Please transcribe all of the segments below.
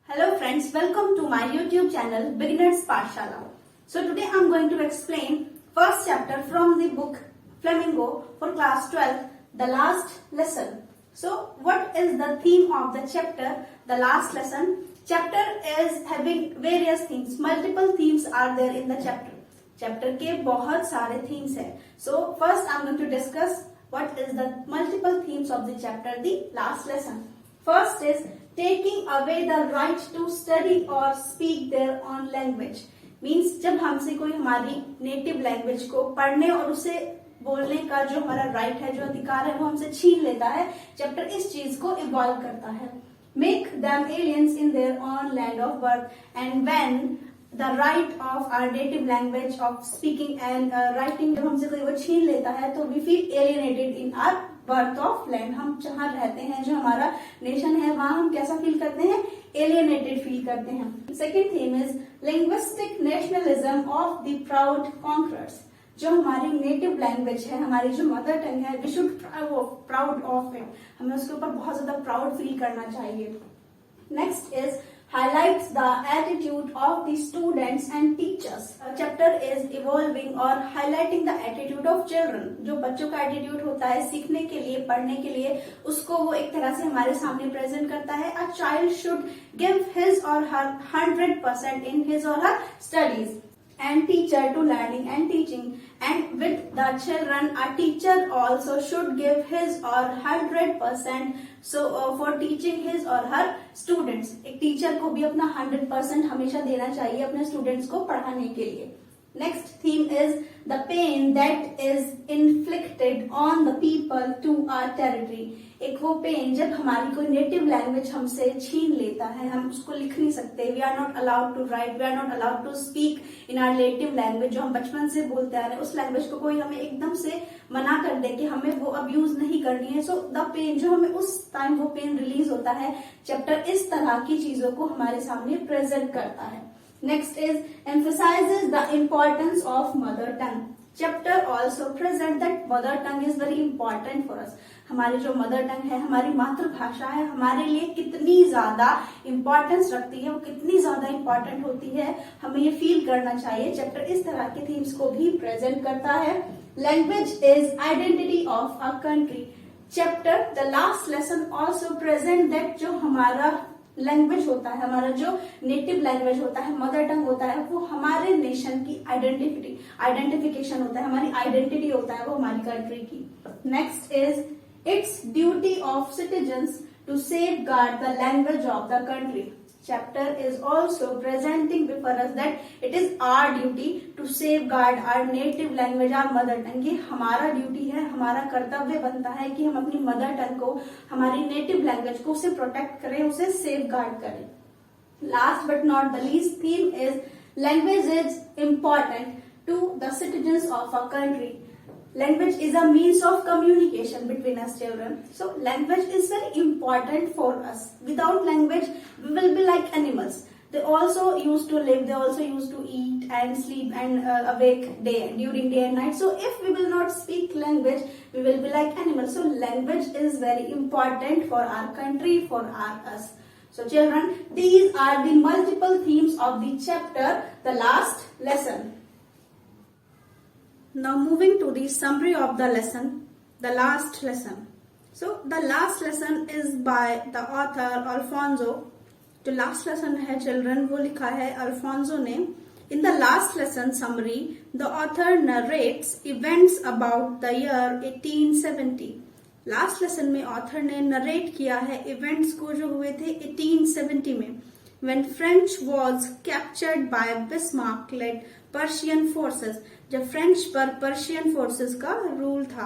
Hello friends, welcome to my YouTube channel Beginners Pathshala. So today I'm going to explain first chapter from the book Flamingo for class 12, the last lesson. So what is the theme of the chapter, the last lesson? Chapter is having various themes, multiple themes are there in the chapter. Chapter के बहुत सारे themes है. So first I'm going to discuss what is the multiple themes of the chapter, the last lesson. First is taking away the right to study or speak their own language. Means जब हमसे कोई हमारी native language को पढ़ने और उसे बोलने का जो हमारा राइट है, जो अधिकार है, वो हमसे छीन लेता है. चैप्टर इस चीज को इवॉल्व करता है. Make them aliens in their own land of birth, and when the right of our native language of speaking and writing जब हमसे कोई वो छीन लेता है तो we feel alienated in our birth of land. हम जहाँ रहते हैं, जो हमारा नेशन है, वहाँ हम कैसा फील करते हैं? एलियनेटेड फील करते हैं. Second theme is linguistic nationalism of the proud conquerors. जो हमारी नेटिव लैंग्वेज है, हमारी जो मदर टंग है, we should proud of it. हमें उसके ऊपर बहुत ज्यादा प्राउड फील करना चाहिए. Next is highlights the attitude of the students and teachers. Chapter is evolving or highlighting the attitude of children. जो बच्चों का attitude होता है सीखने के लिए, पढ़ने के लिए, उसको वो एक तरह से हमारे सामने प्रेजेंट करता है. A child should give his or her 100% in his or her studies. And teacher to learning and teaching, and with the children a teacher also should give his or 100% so for teaching his or her students. एक teacher को भी अपना 100% हमेशा देना चाहिए अपने students को पढ़ाने के लिए. Next theme is the pain that is inflicted on the people to our territory. एक वो पेन जब हमारी कोई नेटिव लैंग्वेज हमसे छीन लेता है, हम उसको लिख नहीं सकते. We are not allowed to write, we are not allowed to speak in our native language. जो हम बचपन से बोलते आ रहे हैं उस लैंग्वेज को कोई हमें एकदम से मना कर दे कि हमें वो अब यूज नहीं करनी है. सो द पेन, जो हमें उस टाइम वो पेन रिलीज होता है. चैप्टर इस तरह की चीजों को हमारे सामने प्रेजेंट करता है. Next is emphasizes the importance of mother tongue. Chapter also present that mother tongue is very important for us. हमारी जो मदर टंग है, हमारी मातृभाषा है, हमारे लिए कितनी ज्यादा इम्पोर्टेंस रखती है, वो कितनी ज्यादा इम्पोर्टेंट होती है, हमें ये फील करना चाहिए. चैप्टर इस तरह के थीम्स को भी प्रेजेंट करता है. Language is identity of a country. Chapter the last lesson also present that जो हमारा लैंग्वेज होता है, हमारा जो नेटिव लैंग्वेज होता है, मदर टंग होता है, वो हमारे नेशन की आइडेंटिफिकेशन होता है, हमारी आइडेंटिटी होता है वो हमारी कंट्री की. Next is it's duty of citizens to safeguard the language of the country. Chapter is also presenting before us that it is our duty to safeguard our native language, our mother tongue. ये हमारा duty है, हमारा कर्तव्य बनता है कि हम अपनी मदर टंग को, हमारी नेटिव लैंग्वेज को उसे प्रोटेक्ट करें, उसे सेफगार्ड करें. Last but not the least theme is language is important to the citizens of a country. Language is a means of communication between us children. So language is very important for us. Without language, we will be like animals. They also used to live, they also used to eat and sleep and awake during day and night. So if we will not speak language, we will be like animals. So language is very important for our country, for us. So children, these are the multiple themes of the chapter, the last lesson. Now moving to the summary of the lesson, the last lesson. So the last lesson is by the author Alfonso. जो last lesson है children, वो लिखा है Alfonso ने. In the last lesson summary, the author narrates events about the year 1870. Last lesson में author ने narrate किया है events को जो हुए थे 1870 में, when French was captured by Bismarck-led Persian forces. जब फ्रेंच पर पर्शियन फोर्सेस का रूल था.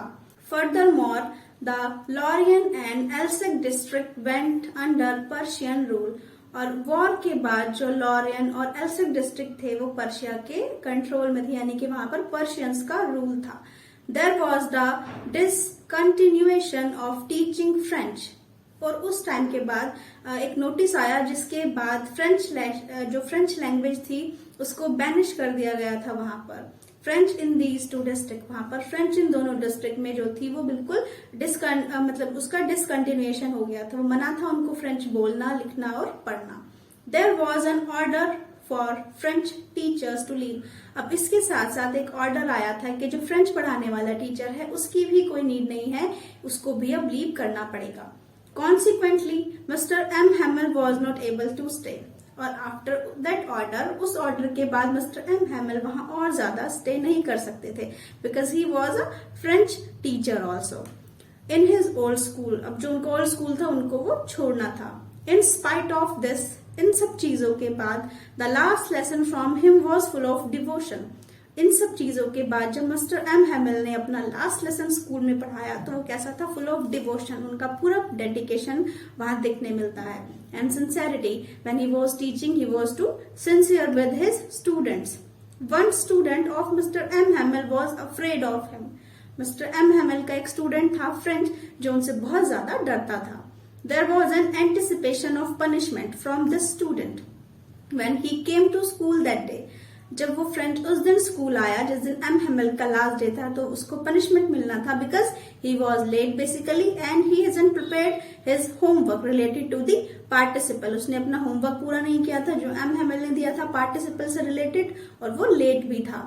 Furthermore the Lorraine and Alsace district went under Persian rule. और वॉर के बाद जो लॉरियन और एल्सेक डिस्ट्रिक्ट थे वो पर्शिया के कंट्रोल में थे, यानी कि वहां पर पर्शियंस का रूल था. There was the discontinuation of teaching French. और उस टाइम के बाद एक नोटिस आया जिसके बाद जो फ्रेंच लैंग्वेज थी उसको बैनिश कर दिया गया था. वहां पर French in these two district, वहां पर फ्रेंच इन दोनों डिस्ट्रिक्ट में जो थी वो बिल्कुल मतलब उसका डिसकंटिन्यूएशन हो गया था. वो मना था उनको फ्रेंच बोलना, लिखना और पढ़ना. There was an order for French teachers to leave. अब इसके साथ साथ एक ऑर्डर आया था कि जो फ्रेंच पढ़ाने वाला टीचर है उसकी भी कोई नीड नहीं है, उसको भी अब लीव करना पड़ेगा। Consequently mister M Hamel was not able to stay. और आफ्टर दैट ऑर्डर, उस ऑर्डर के बाद मिस्टर एम हैमल वहां और ज्यादा स्टे नहीं कर सकते थे, because he was a French teacher also in his old school. अब जो उनका ओल्ड स्कूल था उनको वो छोड़ना था। इन स्पाइट ऑफ दिस, इन सब चीजों के बाद, the last lesson from him was full of devotion. इन सब चीजों के बाद जब मिस्टर एम हैमल ने अपना लास्ट लेसन स्कूल में पढ़ाया तो वो कैसा था? Full of devotion. उनका पूरा डेडिकेशन वहां देखने मिलता है। And sincerity, when he was teaching he was too sincere with his students. One student of mister M Hamel was afraid of him. Mister M Hamel का एक स्टूडेंट था French जो उनसे बहुत ज्यादा डरता था। There was an anticipation of punishment from this student when he came to school that day. जब वो फ्रेंच उस दिन स्कूल आया, जिस दिन एम हैमल का लास्ट डे था, तो उसको पनिशमेंट मिलना था because he was late basically and he hasn't prepared his homework related to the participle. उसने अपना होमवर्क पूरा नहीं किया था जो एम हैमल ने दिया था पार्टिसिपल से रिलेटेड, और वो लेट भी था।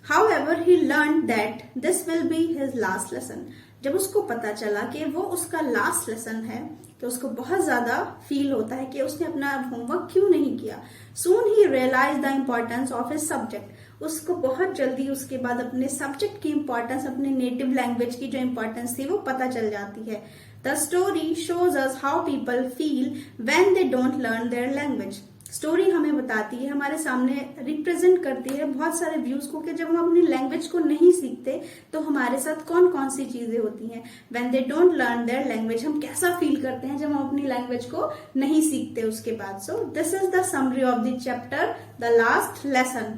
However, he learned that this will be his last lesson. जब उसको पता चला कि वो उसका लास्ट लेसन है तो उसको बहुत ज्यादा फील होता है कि उसने अपना होमवर्क क्यों नहीं किया। Soon he realized the importance of his subject. उसको बहुत जल्दी उसके बाद अपने सब्जेक्ट की इम्पोर्टेंस, अपने नेटिव लैंग्वेज की जो इम्पोर्टेंस थी वो पता चल जाती है। The story shows us how people feel when they don't learn their language. Story हमें बताती है, हमारे सामने रिप्रेजेंट करती है बहुत सारे व्यूज को कि जब हम अपनी लैंग्वेज को नहीं सीखते तो हमारे साथ कौन कौन सी चीजें होती हैं। When they don't learn their language, हम कैसा फील करते हैं जब हम अपनी लैंग्वेज को नहीं सीखते उसके बाद। So this is the summary of the chapter the last lesson.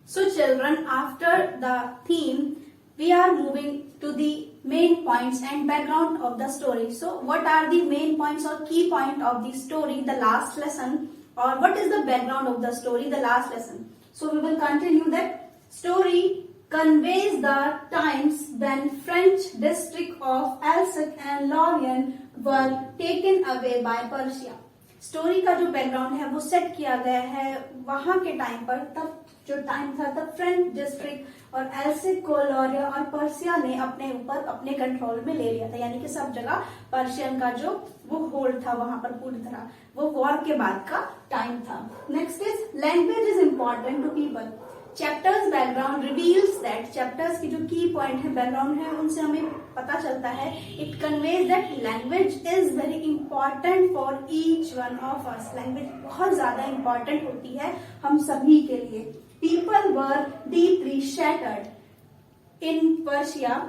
So children, after the theme we are moving to the main points and background of the story. So what are the main points or key point of the story, the last lesson, or what is the background of the story, the last lesson? So we will continue that. Story conveys the times when French district of Alsace and Lorraine were taken away by Persia. Story का जो background है वो set किया गया है वहां के time पर, तब जो टाइम था तब फ्रेंच डिस्ट्रिक्ट और एल्सिक को लॉरिया और पर्सिया ने अपने ऊपर अपने कंट्रोल में ले लिया था, यानी कि सब जगह पर्शियन का जो वो होल्ड था वहां पर पूरी तरह, वो वॉर के बाद का टाइम था। Next is language is important to people. Chapter's background reveals that, chapters की जो की पॉइंट है, बैकग्राउंड है, उनसे हमें पता चलता है it conveys that language is very important for each one of us. Language बहुत ज्यादा इंपॉर्टेंट होती है हम सभी के लिए। People were deeply shattered in Persia,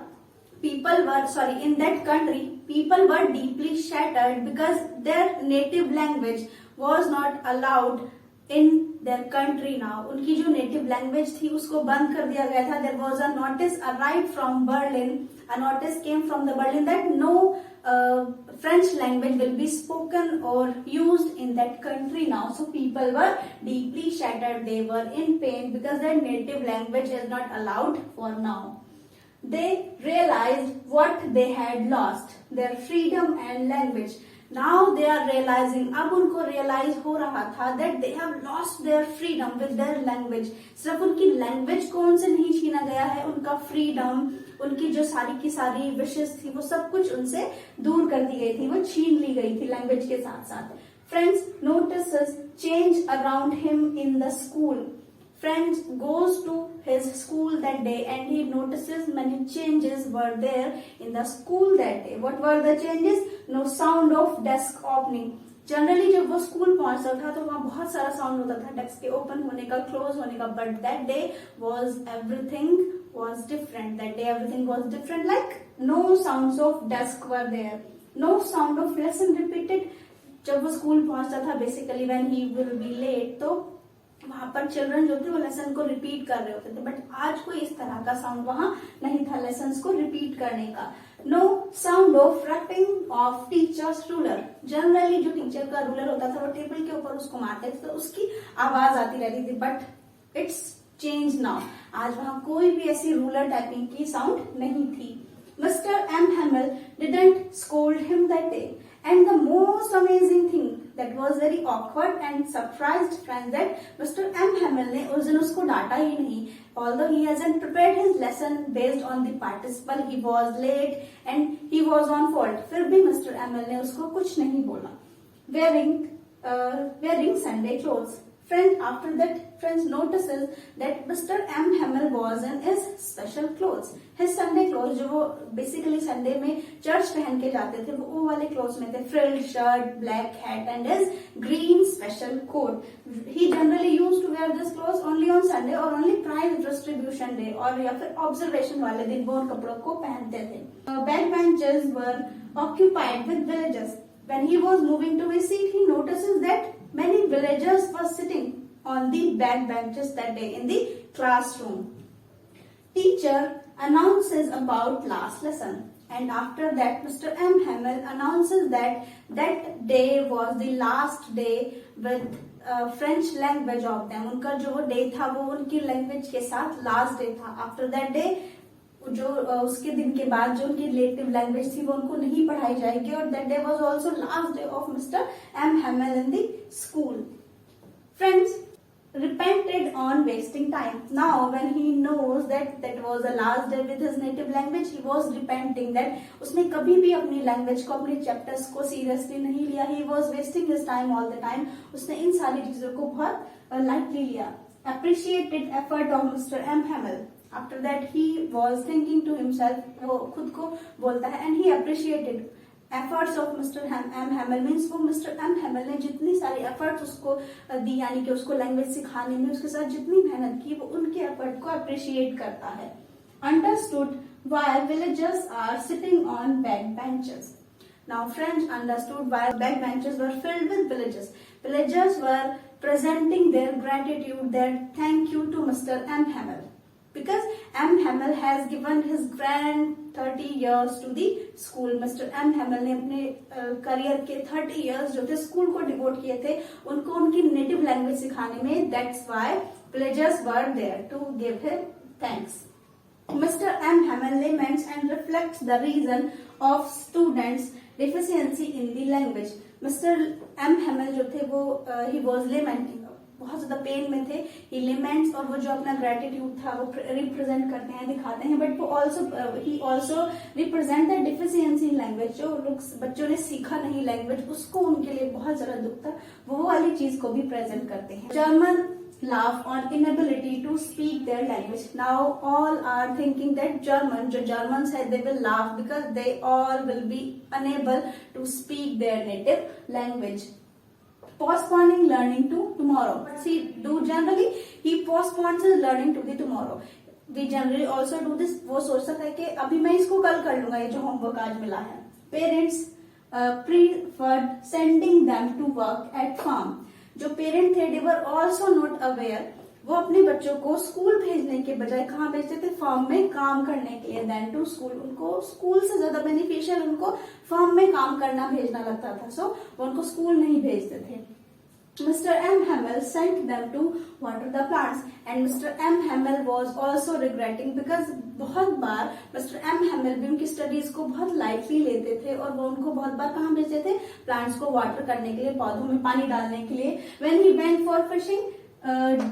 in that country people were deeply shattered because their native language was not allowed in their country now. उनकी जो नेटिव लैंग्वेज थी उसको बंद कर दिया गया था। There was a notice arrived from Berlin. A notice came from the Berlin that no French language will be spoken or used in that country now. So people were deeply shattered. They were in pain because their native language is not allowed for now. They realized what they had lost, their freedom and language. Now they are realizing, अब उनको realize हो रहा था that they have lost their freedom with their language. सिर्फ उनकी language को उनसे नहीं छीना गया है, उनका फ्रीडम, उनकी जो सारी की सारी विशेष थी वो सब कुछ उनसे दूर कर दी गई थी, वो छीन ली गई थी लैंग्वेज के साथ साथ। Friends notices change around him in the school. Friend goes to his school that day and he notices many changes were there in the school that day. What were the changes? No sound of desk opening. Generally जब वो school पहुंचता था तो वहां बहुत सारा sound होता था डेस्क के ओपन होने का, क्लोज होने का, but that day was everything was different. That day everything was different, like no sounds of desk were there, no sound of lesson repeated. जब वो स्कूल पहुंचता था basically when he will be late, तो वहां पर children जो थे वो लेसन को रिपीट कर रहे होते थे, बट आज कोई इस तरह का साउंड वहां नहीं था लेसन को रिपीट करने का। No sound of rapping of teachers ruler. Generally जो टीचर का रूलर होता था वो टेबल के ऊपर उसको मारते थे तो उसकी आवाज आती रहती थी, बट इट्स चेंज नाउ। आज वहां कोई भी ऐसी रूलर टाइपिंग की साउंड नहीं थी। Mister M Hamel didn't scold him that day. And the most amazing thing that was very awkward and surprised friends that Mr. M. Hamill ने उस दिन उसको डांटा ही नहीं. Although he hasn't prepared his lesson based on the participle, he was late and he was on fault. फिर भी Mr. Hamill ने उसको कुछ नहीं बोला. Wearing Sunday clothes. After that, friends notices that Mr. M. Hamill was in his special clothes. His Sunday clothes, जो वो basically Sunday में चर्च पहन के जाते थे, वो वाले clothes में थे. Frilled shirt, black hat, and his green special coat. He generally used to wear this clothes only on Sunday or only prize distribution day और या फिर observation वाले दिन वो उन कपड़ों को पहनते थे. Backbenches were occupied with villagers. When he was moving to his seat, he notices that many villagers were sitting on the back benches that day in the classroom. Teacher announces about last lesson, and after that Mr. M. Hamill announces that that day was the last day with French language of them. उनका जो day था वो उनकी language के साथ last day था. After that day जो उसके दिन के बाद जो उनकी रिलेटिव लैंग्वेज थी वो उनको नहीं पढ़ाई जाएगी और that day was also last day of mister M Hamel in the school. Friends, repented on wasting time. Now when he knows that was the last day with his native language, he was repenting that उसने कभी भी अपनी language को, अपने chapters को seriously नहीं लिया. He was wasting his time all the time. उसने इन सारी चीजों को बहुत लाइटली लिया. Appreciated effort of Mr. M. Hamill. After that he was thinking to himself, वो खुद को बोलता है, and he appreciated efforts of Mr. M. Hamill. means वो Mr. M. Hamill ने जितनी सारी efforts उसको दी, यानी कि उसको लैंग्वेज सिखाने में उसके साथ जितनी मेहनत की, वो उनके एफर्ट को अप्रिशिएट करता है. Understood why villagers are sitting on back benches. Now friends understood why back benches were filled with villagers. Villagers were presenting their gratitude, their thank you to Mr. M. Hamill. Because M. Hamill has given his grand 30 years to the school. Mr. M. Hamill ने अपने career के 30 years जो थे school को devote किए थे उनको उनकी नेटिव लैंग्वेज सिखाने में. That's why villagers were there to give him thanks. Mr. M. Hamill laments and reflects the reason of students' deficiency in the language. Mr. M. Hamill जो थे वो he was lamenting, बहुत ज्यादा pen में थे. ही लिमेंट्स और वो जो अपना ग्रेटिट्यूड था वो रिप्रेजेंट करते हैं, दिखाते हैं. बट वो also represent the deficiency in language. जो लोग बच्चों ने सीखा नहीं लैंग्वेज, उसको उनके लिए बहुत ज्यादा दुख था, वो वाली चीज को भी प्रेजेंट करते हैं. German laugh on inability to speak their language. Now all are thinking that जो Germans है, they will laugh because they all will be unable to speak their native language. Postponing learning to tomorrow. But see, generally he postpones his learning to the tomorrow. We generally also do this. वो सोचता है कि अभी मैं इसको कल कर लूंगा, ये जो होमवर्क आज मिला है. Parents preferred sending them to work at farm. जो पेरेंट थे, they were also not aware. वो अपने बच्चों को स्कूल भेजने के बजाय कहाँ भेजते थे? फार्म में काम करने के लिए. Then to school. उनको स्कूल से ज्यादा बेनिफिशियल उनको फार्म में काम करना भेजना लगता था. सो वो उनको स्कूल नहीं भेजते थे. Mr. M. Hamill sent them to water the plants, and Mr. M. Hamill was also regretting because बहुत बार Mr. M. Hamill भी उनकी स्टडीज को बहुत लाइटली लेते थे और वो उनको बहुत बार कहाँ भेजते थे? प्लांट्स को वाटर करने के लिए, पौधों में पानी डालने के लिए. When he went for fishing,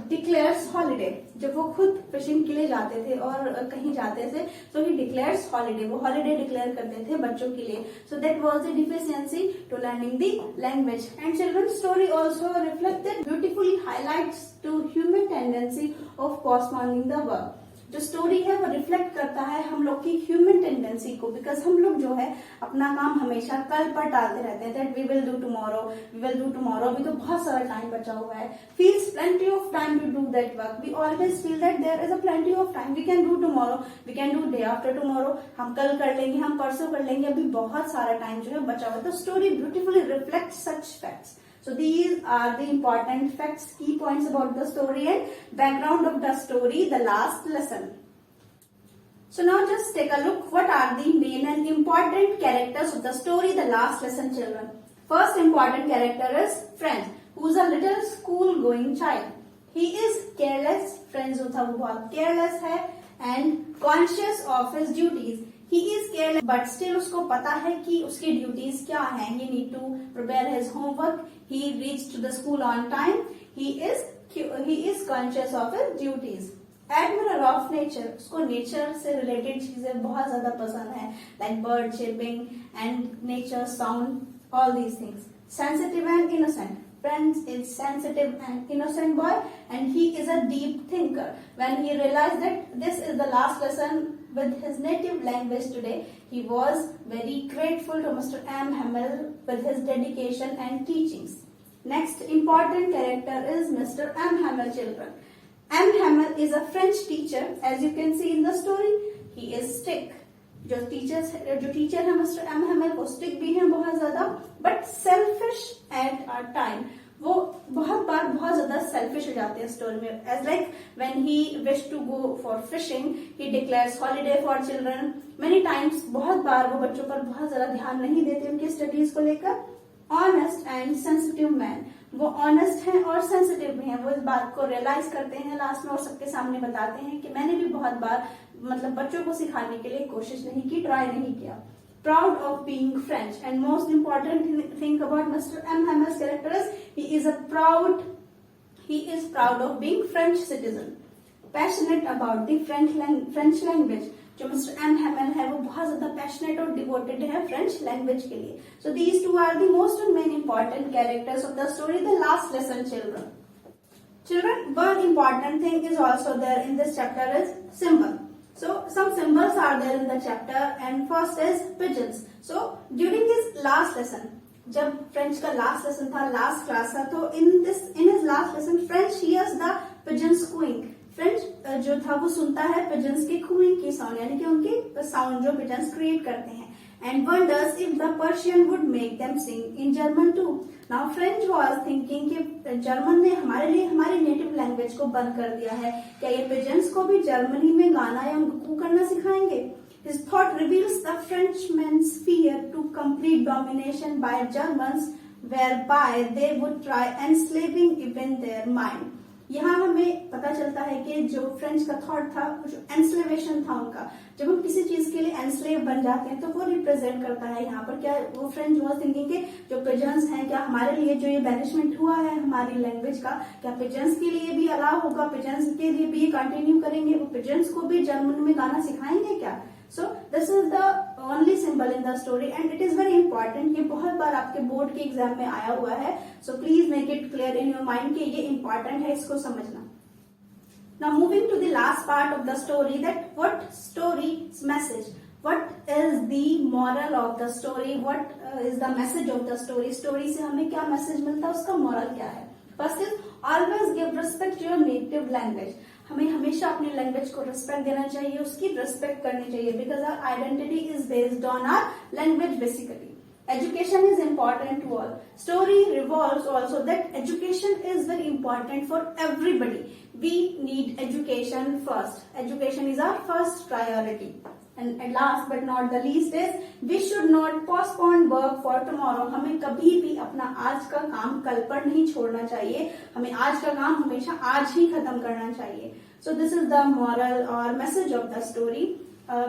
declares holiday. जब वो खुद फिशिंग के लिए जाते थे और कहीं जाते थे तो ही डिक्लेयर्स हॉलीडे, वो हॉलीडे डिक्लेयर करते थे बच्चों के लिए. So that was the deficiency to learning the language. And children story also reflected beautifully highlights to human tendency of postponing the work. जो स्टोरी है वो रिफ्लेक्ट करता है हम लोग की ह्यूमन टेंडेंसी को. बिकॉज हम लोग जो है अपना काम हमेशा कल पर टालते रहते हैं. That we will do tomorrow, we will do tomorrow. अभी तो बहुत सारा टाइम बचा हुआ है. Feels plenty of time to do that work. We always feel that there is a plenty of time. We can do tomorrow, we can do day after tomorrow. हम कल कर लेंगे, हम परसों कर लेंगे, अभी बहुत सारा टाइम जो है बचा हुआ है. तो story beautifully reflect such facts. So these are the important facts, key points about the story and background of the story, the last lesson. So now just take a look what are the main and important characters of the story, the last lesson, children. First important character is Franz, who is a little school going child. He is careless. Franz जो था वो बहुत careless है and conscious of his duties. He is careless, but still उसको पता है कि उसकी ड्यूटीज क्या हैं. He need to prepare his homework. He reached to the school on time. He is conscious of his duties. Admirer of nature. उसको nature से related चीजें बहुत ज्यादा पसंद है, like bird chirping and nature sound, all these things. Sensitive and innocent. Friends is sensitive and innocent boy, and he is a deep thinker. When he realized that this is the last lesson with his native language today, he was very grateful to Mr. M. Hamel with his dedication and teachings. Next important character is Mr. M. Hamel, children. M. Hamel is a French teacher, as you can see in the story. He is strict. जो teacher है mister M हैमल वो strict भी हैं बहुत ज्यादा, but selfish at a time. वो बहुत बार बहुत ज्यादा सेल्फिश हो जाते हैं स्टोरी में. As like when he wish to go for fishing, he declares holiday for children. Many times बहुत बार वो बच्चों पर बहुत ज्यादा ध्यान नहीं देते उनकी स्टडीज को लेकर. Honest and sensitive man. वो ऑनेस्ट हैं और सेंसिटिव भी हैं. वो इस बात को रियलाइज करते हैं लास्ट में और सबके सामने बताते हैं कि मैंने भी बहुत बार मतलब बच्चों को सिखाने के लिए कोशिश नहीं की, ट्राई नहीं किया. Proud of being French. And most important thing about mister M Hamel's character is he is proud of being French citizen. Passionate about the French language. जो मिस्टर एम हैमल है वो बहुत ज्यादा पैशनेट और devoted है French language के लिए. So these two are the most and main important characters of the story, the last lesson. Children, one important thing is also there in this chapter is symbol. So some symbols are there in the chapter, and first is pigeons. So during this last lesson, जब French का last lesson था, last class था, तो in his last lesson French hears the pigeons cooing. French जो था वो सुनता है पिजन्स के cooing की साउंड, यानी कि उनकी साउंड जो पिजन्स क्रिएट करते हैं. And wonders if the Persian would make them sing in German too. Now French was thinking कि जर्मन ने हमारे लिए हमारी नेटिव लैंग्वेज को बंद कर दिया है, क्या ये पिजन्स को भी जर्मनी में गाना या कू करना सिखाएंगे? His thought reveals the Frenchmen's fear to complete domination by Germans, whereby they would try enslaving even their mind. यहाँ हमें पता चलता है कि जो फ्रेंच का थॉट था, जो एंस्लेवेशन था उनका, जब हम किसी चीज के लिए एंस्लेव बन जाते हैं तो वो रिप्रेजेंट करता है यहाँ पर क्या वो फ्रेंच वाज थिंकिंग के जो पिजन्स हैं, क्या हमारे लिए जो ये बेनिशमेंट हुआ है हमारी लैंग्वेज का, क्या पिजन्स के लिए भी अलाउ होगा, पिजन्स के लिए भी कंटिन्यू करेंगे, वो पिजन्स को भी जर्मन में गाना सिखाएंगे क्या? So this is the only symbol in the story, and it is very important. ये बहुत बार आपके बोर्ड के एग्जाम में आया हुआ है. So please make it clear in your mind कि ये important है, इसको समझना. Now moving to the last part of the story, that what story's message, what is the moral of the story, what is the message of the story. Story से हमें क्या message मिलता है, उसका moral क्या है? First is always give respect to your native language. हमें हमेशा अपनी लैंग्वेज को रिस्पेक्ट देना चाहिए, उसकी रिस्पेक्ट करनी चाहिए, because our identity is based on our language basically. Education is important to all. Story revolves also that education is very important for everybody. We need education first. Education is our first priority. And last but not the least is we should not postpone work for tomorrow. हमें कभी भी अपना आज का काम कल पर नहीं छोड़ना चाहिए. हमें आज का काम हमेशा आज ही खत्म करना चाहिए. So this is the moral or message of the story.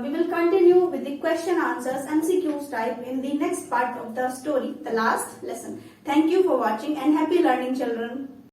We will continue with the question answers MCQs type in the next part of the story, the last lesson. Thank you for watching and happy learning, children.